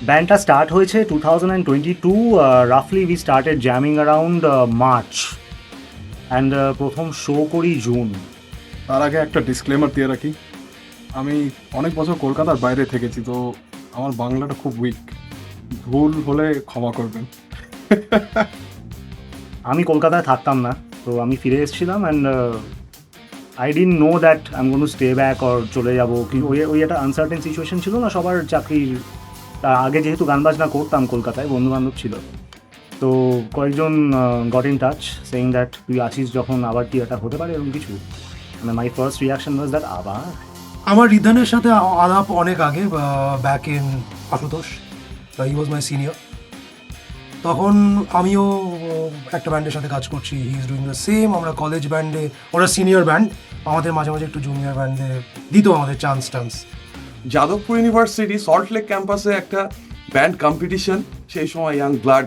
ব্যান্ডটা start হয়েছে 2022, রাফলি we started jamming around March and প্রথম শো করি জুন। তার আগে একটা ডিসক্লেমার দিয়ে রাখি, আমি অনেক বছর কলকাতার বাইরে থেকেছি, তো আমার বাংলাটা খুব উইক, ভুল হলে ক্ষমা করবেন। আমি কলকাতায় থাকতাম না, তো আমি ফিরে এসেছিলাম and I didn't know that I am going to stay back or চলে যাবো কি, ওই একটা আনসার্টেন সিচুয়েশন ছিল না সবার চাকরির। তার আগে যেহেতু গান বাজনা করতাম কলকাতায়, বন্ধুবান্ধব ছিল, তো কয়েকজন got in touch saying that তুই আছিস যখন, আবার কি এটা হতে পারে এরকম কিছু। মানে my first reaction was that আবার। আমার রিধানের সাথে আলাপ অনেক আগে, back in Ashutosh, he was my senior. তখন আমিও একটা ব্যান্ডের সাথে কাজ করছি, he is doing the same. আমরা কলেজ ব্যান্ডে, ওরা সিনিয়র ব্যান্ড, আমাদের মাঝে মাঝে একটু জুনিয়র ব্যান্ডে দিত আমাদের chance tons. Jadavpur university Salt Lake ক্যাম্পাসে একটা ব্যান্ড কম্পিটিশন, সেই সময় ইয়াং ব্লাড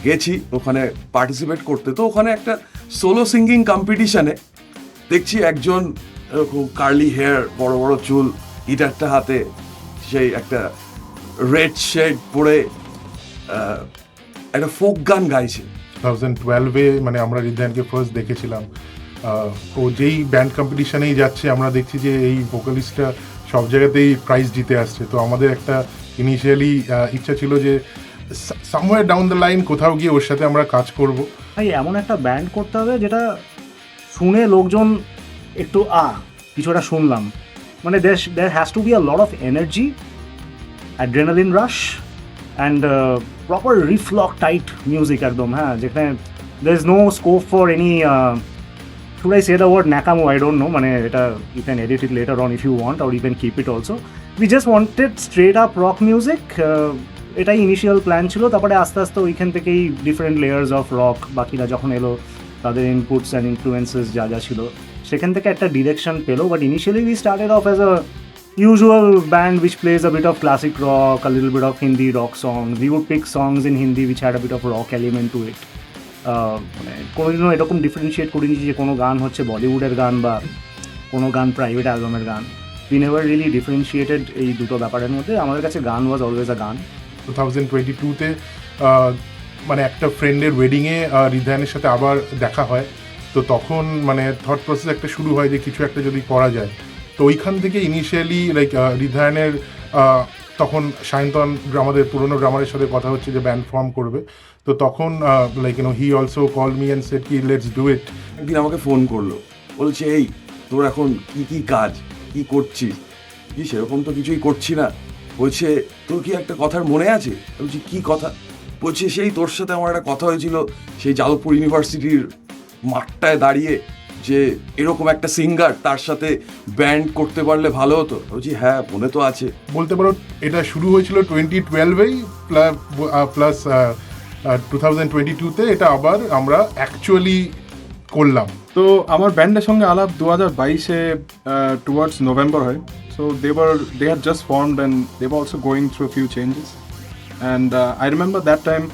গেছি ওখানে পার্টিসিপেট করতে। তো ওখানে একটা সোলো সিঙ্গিং কম্পিটিশনে দেখছি একজন এরকম কার্লি হেয়ার, বড় বড় চুল, গিটারটা হাতে, সেই একটা রেড শেড পরে একটা ফোক গান গাইছে। 2012-এ মানে আমরা রিদ্ধানকে ফার্স্ট দেখেছিলাম। ও যেই ব্যান্ড কম্পিটিশনেই যাচ্ছে আমরা দেখছি যে এই ভোকালিস্টটা সব জায়গাতেই প্রাইজ জিতে আসছে। তো আমাদের একটা ইনিশিয়ালি ইচ্ছা ছিল যে সামওয়্যার ডাউন দ্য লাইন কোথাও গিয়ে ওর সাথে আমরা কাজ করব। ভাই এমন একটা ব্যান্ড করতে হবে যেটা শুনে লোকজন একটু কিছু একটা শুনলাম, মানে there has to be a lot of energy, adrenaline rush and proper riff lock tight music একদম, হ্যাঁ, যেখানে there is no scope for any should I say the word nakamo, I don't know, মানে এটা you can edit it later on if you want or you can keep it also. We just wanted straight up rock music, এটাই initial plan ছিল। তারপরে আস্তে আস্তে ওইখান থেকেই different layers of rock বাকিরা যখন এলো, তাদের ইনপুটস অ্যান্ড ইনফ্লুয়েন্সেস যা যা ছিল সেখান থেকে একটা ডিরেকশন পেলো। But initially we started of as a usual band which plays a bit of classic rock, a little bit of Hindi rock songs. We would pick songs in Hindi which had a bit of rock element to it. মানে কোনোদিনও এরকম differentiate করিনি যে কোনো গান হচ্ছে বলিউডের গান বা কোনো গান প্রাইভেট অ্যালবামের গান। উই নেভার রিয়েলি ডিফারেন্সিয়েটেড এই দুটো ব্যাপারের মধ্যে। আমাদের কাছে গান ওয়াজ অলওয়েজ আ গান। 2022-তে মানে একটা ফ্রেন্ডের ওয়েডিংয়ে রিধানের সাথে আবার দেখা হয়। তো তখন মানে থট প্রসেস একটা শুরু হয় যে কিছু একটা যদি করা যায়। তো ওইখান থেকে ইনিশিয়ালি লাইক রিধানের তখন সায়ন্তন আমাদের পুরনো ড্রামারের সাথে কথা হচ্ছে যে ব্যান্ড ফর্ম করবে। তো তখন like he also call me and said কি লেটস ডু ইট। একদিন আমাকে ফোন করলো, বলছে এই তোর এখন কি কাজ, কি করছিস? কি সেরকম তো কিছুই করছি না। বলছে তোর কি একটা কথার মনে আছে? বলছি কি কথা? বলছে সেই তোর সাথে আমার একটা কথা হয়েছিল সেই যাদবপুর ইউনিভার্সিটির মাঠটায় দাঁড়িয়ে, যে এরকম একটা সিঙ্গার, তার সাথে ব্যান্ড করতে পারলে ভালো হতো। বলছি হ্যাঁ মনে তো আছে। বলতে পারো এটা শুরু হয়েছিল 2012-এই, প্লাস 2022-তে এটা আবার আমরা অ্যাকচুয়ালি করলাম। তো আমার ব্যান্ডের সঙ্গে আলাপ 2022-এ টুয়ার্ডস নভেম্বর হয়। So they had just formed and they were also going through a few changes. And I remember that time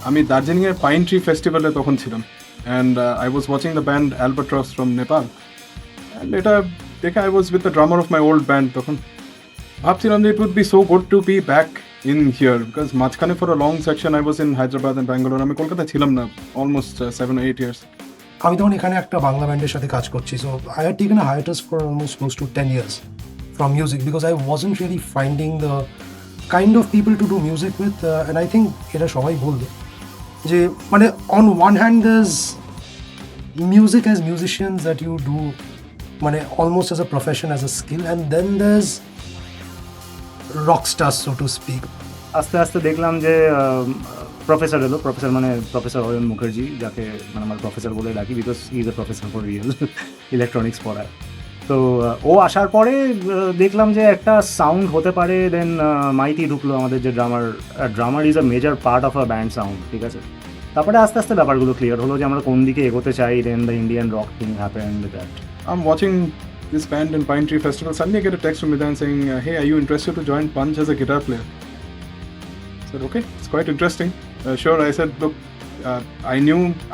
আমি দার্জিলিংয়ের পাইন ট্রি ফেস্টিভ্যালে তখন ছিলাম, and I was watching the band Albatross from Nepal. And এটা দেখে I was with the drummer of my old band তখন। ভাবছিলাম যে it would be so good to be back in here because মাঝখানে for a long section I was in Hyderabad and Bangalore. আমি কলকাতায় ছিলাম না almost 7 or 8 years. আমি তখন এখানে একটা বাংলা ব্যান্ডের সাথে কাজ করছি, so I had taken a hiatus for almost close to 10 years from music because I wasn't really finding the kind of people to do music with, and I think এটা সবাই বলবে যে মানে on one hand there's music as musicians that you do মানে almost as a profession, as a skill, and then there's rock stars so to speak. আস্তে আস্তে দেখলাম যে প্রফেসর এলো, প্রফেসর মানে প্রফেসর অয়ন মুখার্জি, যাকে মানে আমার প্রফেসর বলে ডাকি because he is a professor for real, electronics পড়ায়। তো ও আসার পরে দেখলাম যে একটা সাউন্ড হতে পারে। দেন মাইতি ঢুকলো আমাদের যে drummer is a major part of a band sound, ঠিক আছে। তারপরে আস্তে আস্তে ব্যাপারগুলো ক্লিয়ার হলো যে আমরা কোন দিকে এগোতে চাই। Then the Indian rock thing happened that I'm watching this band in Pine Tree Festival. Suddenly I get a text from Vidhan saying, hey, are you interested to join Punch as a guitar player? I said, okay, it's quite interesting. Sure, I said, look,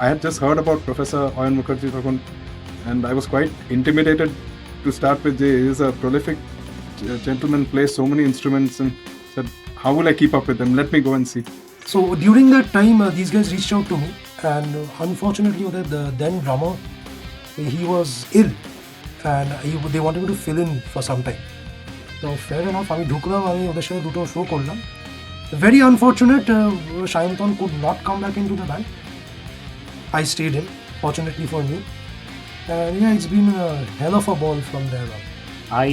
I had just heard about Professor Ayan Mukherjee and I was quite intimidated to start with. He is a prolific gentleman, plays so many instruments, and said, how will I keep up with them? Let me go and see. So during that time, these guys reached out to me, and unfortunately, the then drummer, he was ill, and they wanted me to fill in for some time. So fair enough, আমি ঢুকলাম, আমি ওদের সাথে দুটো show করলাম. Very unfortunate, Shayantan could not come back into the band. I stayed in, fortunately for me. And yeah, it's been a hell of a ball from there on. I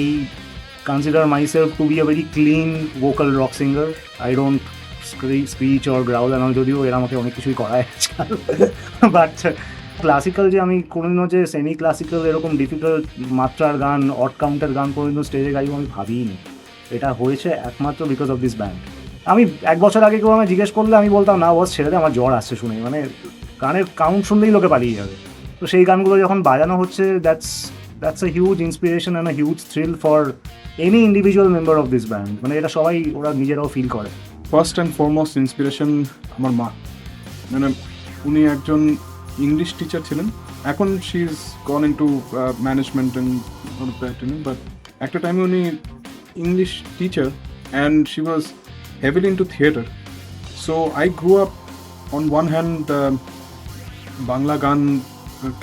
consider myself to be a very clean vocal rock singer. I don't screech or growl, and যদিও এরা আমাকে অনেক কিছুই করায় আজকাল, but classical যে আমি কোনোদিনও যে সেমি ক্লাসিক্যাল এরকম ডিফিকাল্ট মাত্রার গান, অড কাউন্টের গান কোনোদিনও স্টেজে গাইব আমি ভাবিনি. এটা হয়েছে একমাত্র বিকজ অফ দিস ব্যান্ড. আমি 1 বছর আগে কেউ আমায় জিজ্ঞেস করলে আমি বলতাম না, বস ছেড়ে দে, আমার জ্বর আসছে শুনে, মানে গানের কাউন্ট শুনলেই লোকে পালিয়ে যাবে. তো সেই গানগুলো যখন বাজানো হচ্ছে, that's a huge inspiration and a huge thrill for any individual member of this band. মানে এটা সবাই ওরা নিজেরাও ফিল করে. ফার্স্ট অ্যান্ড ফরমোস্ট ইন্সপিরেশন আমার মা. মানে উনি একজন ইংলিশ টিচার ছিলেন. এখন শি ইজ গন ইন টু ম্যানেজমেন্ট অ্যান্ড বাট একটা টাইমে উনি English teacher and she was heavily into theatre. So I grew up on one hand Bangla Gan,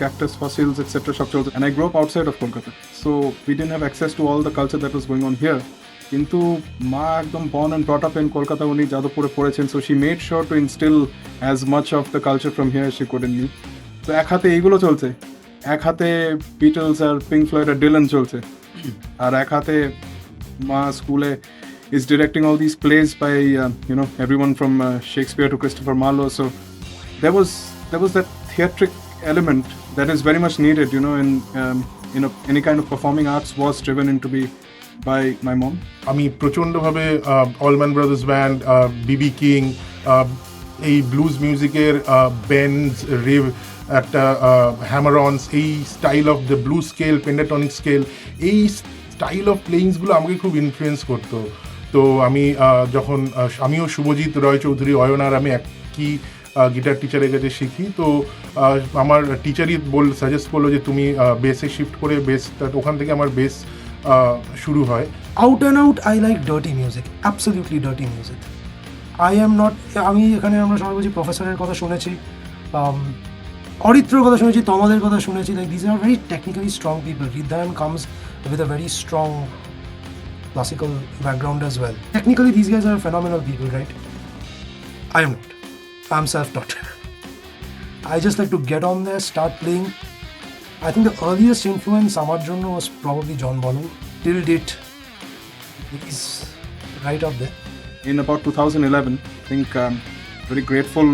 Cactus Fossils, etc. shop cholche, and I grew up outside of Kolkata. So we didn't have access to all the culture that was going on here. Kintu ma ekdom born and brought up in Kolkata, uni Jadavpure porechen, so she made sure to instill as much of the culture from here as she could in me. So ek hate eigulo cholche, ek hate Beatles আর Pink Floyd আর Dylan cholche, আর ek hate ma school is directing all these plays by everyone from Shakespeare to Christopher Marlowe. So there was that theatric element that is very much needed, in any kind of performing arts was driven into me by my mom. আমি প্রচণ্ডভাবে Allman Brothers band, BB King, এই blues মিউজিকের bends, riff, একটা hammer ons, এই style of the blue scale, pentatonic scale, এই style of প্লেয়িংসগুলো আমাকে খুব ইনফ্লুয়েন্স করতো. তো আমি যখন আমিও শুভজিৎ রয় চৌধুরী, অয়নার আমি একই গিটার টিচারের কাছে শিখি. তো আমার টিচারই সাজেস্ট করলো যে তুমি বেসে শিফট করে বেস, ওখান থেকে আমার বেস শুরু হয়. Out and out, I like dirty music, absolutely dirty music. I am not, আমি এখানে আমরা সবাই বলছি প্রফেসরের কথা শুনেছি, অরিত্রর কথা শুনেছি, তমালের কথা শুনেছি. Like these are very technically strong people. Wriddh comes with a very strong classical background as well. Technically these guys are phenomenal people, right? I am not. I'm self-taught. I just like to get on there, start playing. I think the earliest influence amar jonno was probably John Bonham. Till date, he's right up there. In about 2011, I think very grateful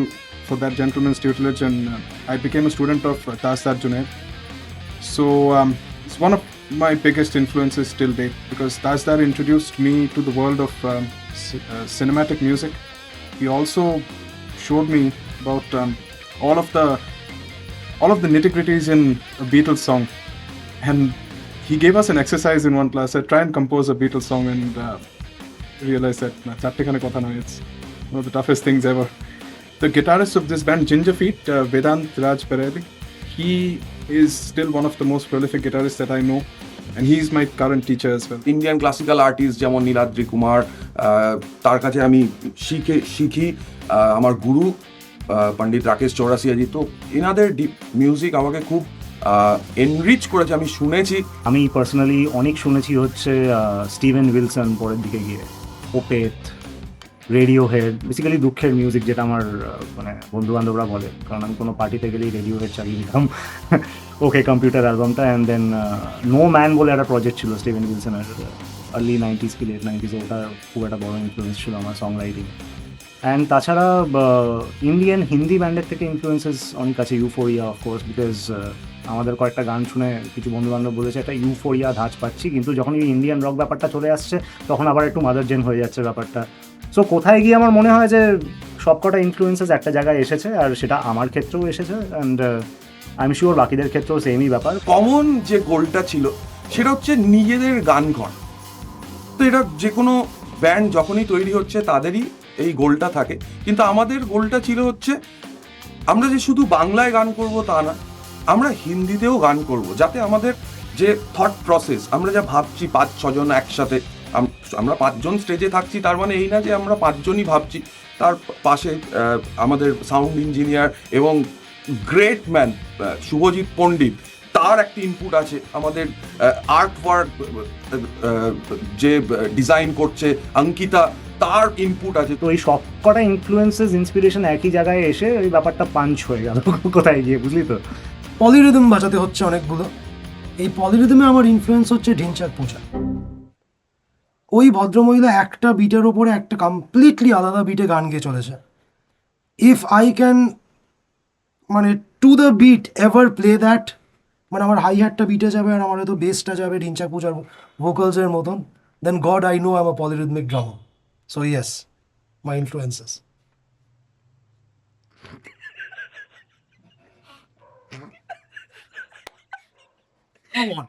for that gentleman's tutelage, and I became a student of Tasdar Junaid. So it's one of my biggest influences till date, because Tasdar introduced me to the world of cinematic music. He also showed me about all of the nitty-gritties in a Beatles song, and he gave us an exercise in one class. I try and compose a Beatles song and realize that it's one of the toughest things ever. The guitarist of this band, Ginger Feet, Vedant Raj Perelli, he is still one of the most prolific guitarists that I know, and he's my current teacher as well. Indian classical artist যেমন নীলাদ্রি কুমার, তার কাছে আমি শিখি, আমার গুরু পণ্ডিত রাকেশ চৌরাসিয়াজি. তো এনাদের music আমাকে খুব এনরিচ করেছে. আমি শুনেছি, আমি পার্সোনালি অনেক শুনেছি হচ্ছে স্টিভেন উইলসন, পরের দিকে গিয়ে ওপেথ, রেডিও হেড, বেসিক্যালি দুঃখের মিউজিক, যেটা আমার মানে বন্ধুবান্ধবরা বলে, কারণ আমি কোনো পার্টিতে গেলেই রেডিও হেড চালিয়ে দিতাম ওকে কম্পিউটার অ্যালবামটা. অ্যান্ড দেন নো ম্যান বলে একটা প্রজেক্ট ছিল স্টিভেন উইলসনের, আর্লি 90s কি লেট 90s, ওটা খুব একটা বড় ইনফ্লুয়েন্স ছিল আমার সং রাইটিং. অ্যান্ড তাছাড়া ইন্ডিয়ান হিন্দি ব্যান্ডের থেকে ইনফ্লুয়েন্সেস অনেক আছে. ইউফোরিয়া অফকোর্স, বিকজ আমাদের কয়েকটা গান শুনে কিছু বন্ধুবান্ধব বলেছে একটা ইউফোরিয়া ধাঁচ পাচ্ছি, কিন্তু যখন এই ইন্ডিয়ান রক ব্যাপারটা চলে আসছে তখন আবার একটু মাদার জেন হয়ে যাচ্ছে ব্যাপারটা. সো কোথায় গিয়ে আমার মনে হয় যে সবকটা ইনফ্লুয়েন্সেস একটা জায়গায় এসেছে, আর সেটা আমার ক্ষেত্রেও এসেছে, অ্যান্ড আই এম শিওর বাকিদের ক্ষেত্রেও সেমই ব্যাপার. কমন যে গোলটা ছিল সেটা হচ্ছে নিজেদের গান করা. তো এটা যে কোনো ব্যান্ড যখনই তৈরি হচ্ছে তাদেরই এই গোলটা থাকে, কিন্তু আমাদের গোলটা ছিল হচ্ছে আমরা যে শুধু বাংলায় গান করব তা না, আমরা হিন্দিতেও গান করব, যাতে আমাদের যে থট প্রসেস, আমরা যা ভাবছি 5-6 জন একসাথে আমরা 5 জন স্টেজে থাকছি, তার মানে এই না যে আমরা 5 জনই ভাবছি। তার পাশে আমাদের সাউন্ড ইঞ্জিনিয়ার এবং গ্রেট ম্যান শুভজিৎ পণ্ডিত, তার একটা ইনপুট আছে। আমাদের আর্ট ওয়ার্ক যে ডিজাইন করছে অঙ্কিতা, তার ইনপুট আছে। তো এই সব কটা ইনফ্লুয়েন্সেস ইন্সপিরেশন একই জায়গায় এসে ওই ব্যাপারটা পাঞ্চ হয়ে গেল কোথায় গিয়ে, বুঝলি তো? পলিরিদম বাজাতে হচ্ছে অনেকগুলো। এই পলিরিদমে আমার ইনফ্লুয়েন্স হচ্ছে ঢিনচাক পূজা। ওই ভদ্রমহিলা একটা বিটের ওপরে একটা কমপ্লিটলি আলাদা বিটে গান গেয়ে চলেছে। ইফ আই ক্যান মানে to the beat ever play that, মানে আমার হাই হ্যাটটা বিটে যাবে আর আমার হয়তো বেসটা যাবে ঢিনচাক পূজার ভোকালসের মতন, then god I know I am a polyrhythmic drummer. So yes, my influences. Come on.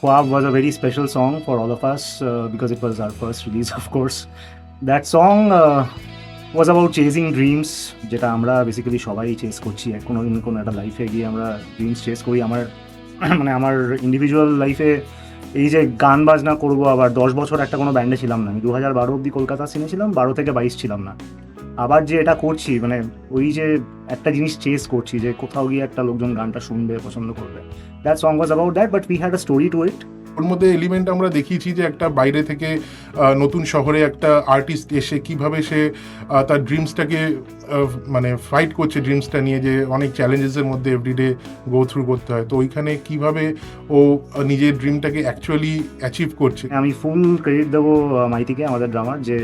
Quab was a very special song for all of us because it was our first release, of course. That song was about chasing dreams, যেটা আমরা basically সবাই chess করছি কোনো একটা লাইফে গিয়ে আমরা dreams chess করি। আমার মানে আমার ইন্ডিভিজুয়াল লাইফে এই যে গান বাজনা করবো, আবার 10 বছর একটা কোনো ব্যান্ডে ছিলাম না আমি, 2012 অব্দি কলকাতা সিনে ছিলাম, 12 থেকে 22 ছিলাম না। আবার যে এটা করছি, মানে ওই যে একটা জিনিস চেস করছি যে কোথাও গিয়ে একটা লোকজন গানটা শুনবে, পছন্দ করবে। That song was about that, but we had a story to it. ওর মধ্যে এলিমেন্ট আমরা দেখিয়েছি যে একটা বাইরে থেকে নতুন শহরে একটা আর্টিস্ট এসে কিভাবে সে তার ড্রিমসটাকে মানে ফাইট করছে, ড্রিমসটা নিয়ে যে অনেক চ্যালেঞ্জেসের মধ্যে এভরিডে গো থ্রু করতে হয়। তো ওইখানে কিভাবে ও নিজের ড্রিমটাকে অ্যাকচুয়ালি অ্যাচিভ করছে। আমি ফুল ক্রেডিট দেবো মাইতিকে, আমাদের ড্রামার, যে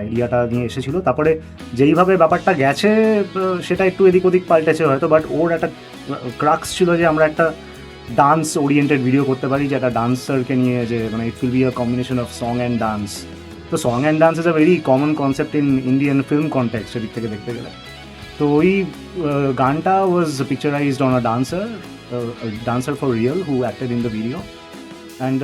আইডিয়াটা নিয়ে এসেছিল। তারপরে যেইভাবে ব্যাপারটা গেছে সেটা একটু এদিক ওদিক পাল্টেছে হয়তো, বাট ওর একটা ক্রাক্স ছিল যে আমরা একটা ডান্স ওরিয়েন্টেড ভিডিও করতে পারি, যে একটা ডান্সারকে নিয়ে, যে মানে it will be a combination of song and dance. তো song and dance is a very common concept in Indian film context সেদিক থেকে দেখতে গেলে। তো ওই গানটা was picturised on a dancer for real who acted in the video, and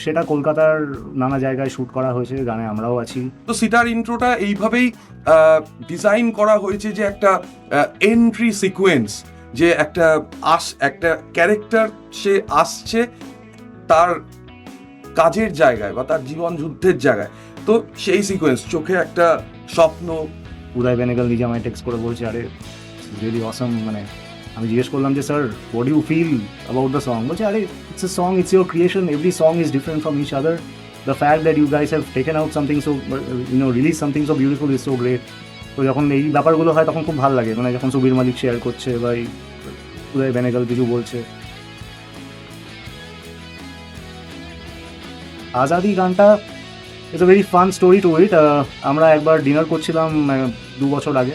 সেটা কলকাতার নানা জায়গায় শ্যুট করা হয়েছে, গানে আমরাও আছি। তো সিতার ইন্ট্রোটা এইভাবেই ডিজাইন করা হয়েছে যে একটা এন্ট্রি সিকোয়েন্স, যে একটা ক্যারেক্টার সে আসছে তার কাজের জায়গায় বা তার জীবন যুদ্ধের জায়গায়, তো সেই সিকোয়েন্স, চোখে একটা স্বপ্ন। উদয় বেনেগল নিজে আমায় টেক্সট করে বলছে, আরে রিয়েলি অসম। মানে আমি জিজ্ঞেস করলাম যে sir what do you feel about the song? বলছে আরে it's a song, it's your creation, every song is different from each other, the fact that you guys have taken out something so release something so beautiful is so great. তো যখন এই ব্যাপারগুলো হয় তখন খুব ভালো লাগে, মানে যখন সুবীর মালিক শেয়ার করছে বা উদয় বেনেগল কিছু বলছে। আজাদি গানটা it's a very fun story to it. আমরা একবার ডিনার করছিলাম 2 বছর আগে।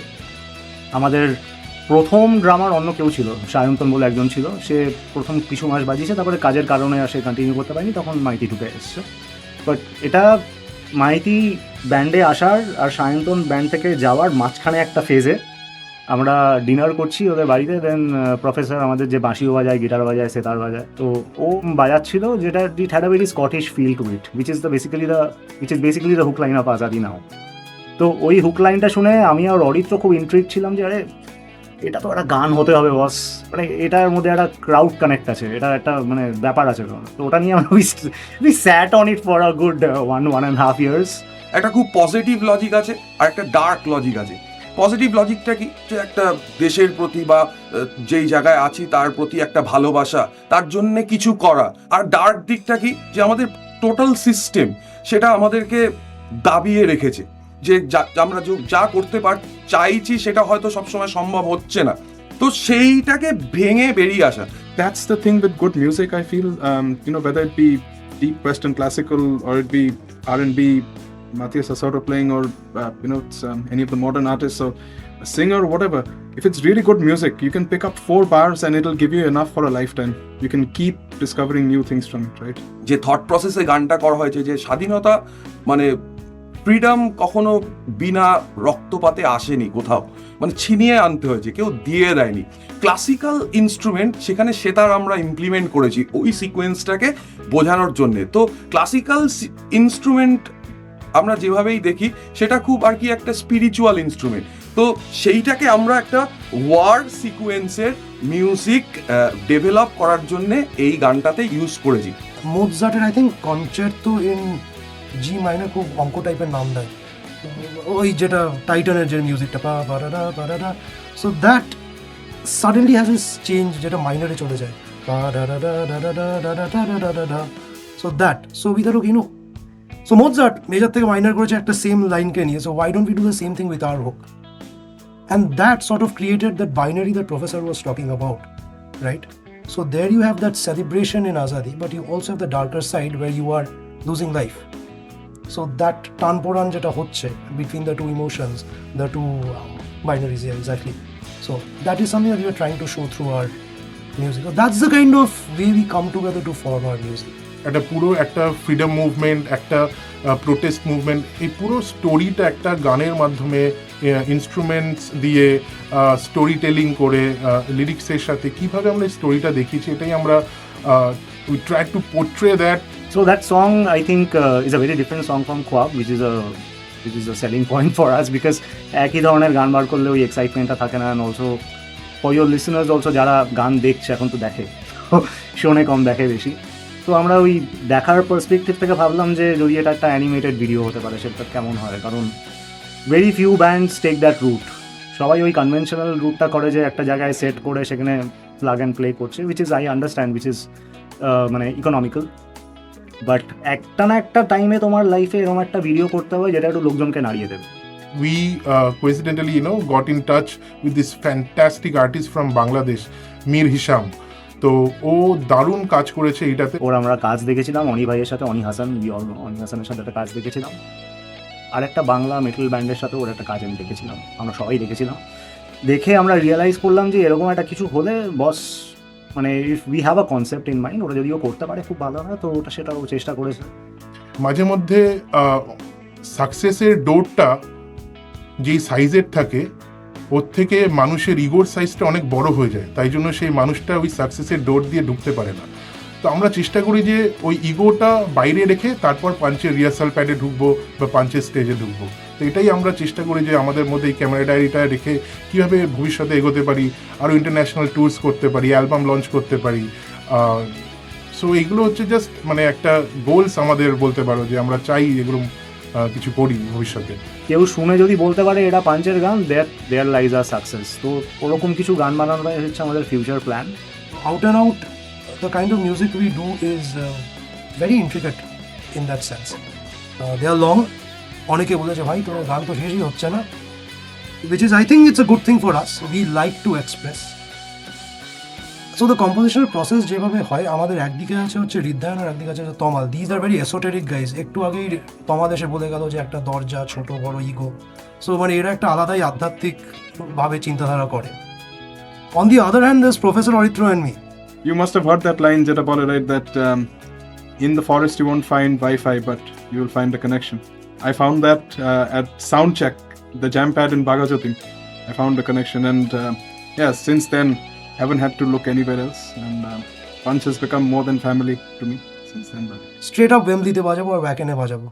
আমাদের প্রথম ড্রামার অন্য কেউ ছিল, সায়ন্তন বলে একজন ছিল, সে প্রথম কিছু মাস বাজিয়েছে, তারপরে কাজের কারণে সে কন্টিনিউ করতে পারেনি, তখন মাইতি ঢুকে এসছে। বাট এটা মাইতি ব্যান্ডে আসার আর সায়ন্তন ব্যান্ড থেকে যাওয়ার মাঝখানে একটা ফেজে আমরা ডিনার করছি ওদের বাড়িতে। দেন প্রফেসর আমাদের যে বাঁশিও বাজায়, গিটার বাজায়, সেতার বাজায়, তো ও বাজাচ্ছিল, যেটা it had a very Scottish feel to it, which is basically the hook line of Azadi now. তো ওই হুক লাইনটা শুনে আমি আর অরিত্র খুব ইন্ট্রিগ ছিলাম যে আরে এটা তো একটা গান হতে হবে বস, মানে এটার মধ্যে একটা ক্রাউড কানেক্ট আছে, এটা একটা মানে ব্যাপার আছে। তো ওটা নিয়ে আমরা we sat on it for a good 1.5 years। একটা খুব পজিটিভ লজিক আছে আর একটা ডার্ক লজিক আছে। পজিটিভ লজিকটা কি, যে একটা দেশের প্রতি বা যেই জায়গায় আছি তার প্রতি একটা ভালোবাসা, তার জন্যে কিছু করা। আর ডার্ক দিকটা কি, যে আমাদের টোটাল সিস্টেম সেটা আমাদেরকে দাবিয়ে রেখেছে, যে আমরা যা করতে চাইছি সেটা হয়তো সবসময় সম্ভব হচ্ছে না, তো সেইটাকে ভেঙে বেরিয়ে আসা। That's the thing with good music, I feel. Whether it be deep Western classical or it be R&B, Matthias Assato playing, or it's, any of the modern artists or a singer or whatever. If it's really good music, you can pick up 4 bars and it'll give you enough for a lifetime. You can keep discovering new things from it, right? যে thought প্রসেসে গানটা করা হয়েছে, যে স্বাধীনতা মানে freedom কখনো বিনা রক্তপাতে আসেনি কোথাও, মানে ছিনিয়ে আনতে হয়েছে, কেউ দিয়ে দেয়নি। ক্লাসিক্যাল ইনস্ট্রুমেন্ট সেখানে সেতার আমরা ইমপ্লিমেন্ট করেছি ওই সিকোয়েন্সটাকে বোঝানোর জন্যে। তো ক্লাসিক্যাল ইনস্ট্রুমেন্ট আমরা যেভাবেই দেখি সেটা খুব আর কি একটা স্পিরিচুয়াল ইনস্ট্রুমেন্ট, তো সেইটাকে আমরা একটা ওয়ার সিকোয়েন্সের মিউজিক ডেভেলপ করার জন্যে এই গানটাতে ইউজ করেছি। মোৎজার্টের I think concerto in G minor খুব অঙ্ক টাইপের নাম দেয়, ওই যেটা টাইটানের যে মিউজিকটা পা বারাডা বারাডা, so that suddenly has is change যেটা মাইনারে চলে যায় পা ডাডা ডাডা, so that so we that you know, so Mozart major থেকে মাইনার করেছে একটা সেম লাইনকে নিয়ে, so why don't we do the same thing with our hook, and that sort of created that binary that professor was talking about, right? So there you have that celebration in Azadi, but you also have the darker side where you are losing life. So that tanporan jeta hocche between the two emotions, the two binaries, yeah, exactly. So that is something that we are trying to show through our music. So that's the kind of way we come together to form our music. একটা পুরো একটা freedom movement, একটা protest movement, এই পুরো স্টোরিটা একটা গানের মাধ্যমে ইনস্ট্রুমেন্টস দিয়ে স্টোরি টেলিং করে লিরিক্সের সাথে কীভাবে আমরা স্টোরিটা দেখিয়েছি, এটাই আমরা we try to portray that. So that song, I think, is a very different song from Quab, which is a selling point for us because একই ধরনের গান বার করলে ওই এক্সাইটমেন্টটা থাকে না, and also for your listeners also যারা গান দেখছে এখন তো দেখে শোনে কম দেখে বেশি, তো আমরা ওই দেখার পার্সপেক্টিভ থেকে ভাবলাম যে যদি এটা একটা অ্যানিমেটেড ভিডিও হতে পারে সেটা কেমন হয়, কারণ very few bands take that route, সবাই ওই কনভেনশনাল রুটটা করে যে একটা জায়গায় সেট করে সেখানে প্লাগ অ্যান্ড প্লে করছে, which is I understand, which is মানে ইকোনমিক্যাল, বাট একটা না একটা টাইমে তোমার লাইফে এরকম একটা ভিডিও করতে হবে যেটা একটু লোকজনকে নাড়িয়ে দেবে. We coincidentally, got in touch with this fantastic artist from Bangladesh, Mir Hisham. তো ও দারুণ কাজ করেছে এইটাতে. ওর আমরা কাজ দেখেছিলাম অনি ভাইয়ের সাথে, অনি হাসানের সাথে একটা কাজ দেখেছিলাম, আর একটা বাংলা মেটাল ব্যান্ডের সাথে ওর একটা কাজ আমি দেখেছিলাম, আমরা সবাই দেখেছিলাম. দেখে আমরা রিয়েলাইজ করলাম যে এরকম একটা কিছু হলে বস মানে if we have a concept in mind, ওরা যদিও করতে পারে খুব ভালো হয়, তো ওটা সেটাও চেষ্টা করেছে. মাঝে মধ্যে সাকসেসের ডোরটা যেই সাইজের থাকে ওর থেকে মানুষের ইগোর সাইজটা অনেক বড় হয়ে যায়, তাই জন্য সেই মানুষটা ওই সাকসেসের ডোর দিয়ে ঢুকতে পারে না. তো আমরা চেষ্টা করি যে ওই ইগোটা বাইরে রেখে তারপর পাঞ্চের রিহার্সাল প্যাডে ঢুকবো বা পাঞ্চের স্টেজে ঢুকবো. তো এটাই আমরা চেষ্টা করি যে আমাদের মধ্যে এই ক্যামেরা ডায়েরিটা রেখে কীভাবে ভবিষ্যতে এগোতে পারি, আরও ইন্টারন্যাশনাল ট্যুরস করতে পারি, অ্যালবাম লঞ্চ করতে পারি. সো এইগুলো হচ্ছে জাস্ট মানে একটা গোলস আমাদের বলতে পারো, যে আমরা চাই এগুলো কিছু করি ভবিষ্যতে. কেউ শুনে যদি বলতে পারে এটা পাঞ্চের গান, দেয়ার লাইজ আর সাকসেস, তো ওরকম কিছু গান বানানোটাই হচ্ছে আমাদের future plan. Out and out, the kind of music we do is very intricate in that sense. They are long. অনেকে বলেছে ভাই তোমার গান তো শেষই হচ্ছে না, which is I think it's a good thing for us. We like to express. So the compositional process যেভাবে হয়, আমাদের একদিকে আছে হচ্ছে ঋদ্ধায়ন আর একদিকে আছে তমাল. These are very esoteric guys. একটু আগেই তমাল এসে বলে গেল যে একটা দরজা, ছোট বড় ইগো, সো মানে এরা একটা আলাদাই আধ্যাত্মিক ভাবে চিন্তাধারা করে. On the other hand, there's Professor Aritro and me. You must have heard that line jeta bole, right, that in the forest you won't find Wi-Fi but you will find a connection. I found that at Soundcheck, the jam pad in Bagajoti. I found a connection, and since then haven't had to look anywhere else, and Punch has become more than family to me since then. Straight up Wembley te bajabo or Wacken e bajabo.